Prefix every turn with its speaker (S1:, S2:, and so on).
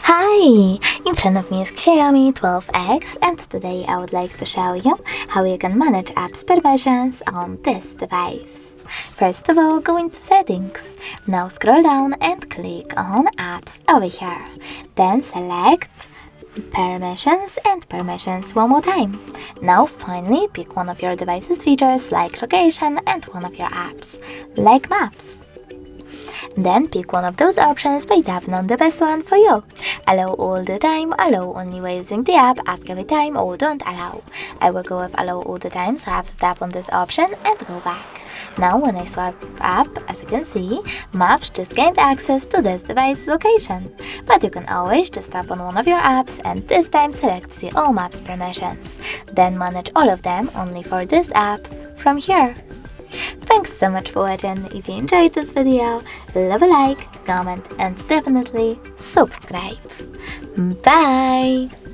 S1: Hi! In front of me is Xiaomi 12X, and today I would like to show you how you can manage apps permissions on this device. First of all, go into Settings. Now scroll down and click on Apps over here. Then select Permissions and Permissions one more time. Now finally pick one of your device's features like Location and one of your apps like Maps. Then pick one of those options by tapping on the best one for you. Allow all the time, allow only while using the app, ask every time, or don't allow. I will go with allow all the time, so I have to tap on this option and go back. Now when I swipe up, as you can see, Maps just gained access to this device location. But you can always just tap on one of your apps and this time select See All Maps permissions. Then manage all of them only for this app from here. Thanks so much for watching. If you enjoyed this video, leave a like, comment and definitely subscribe. Bye!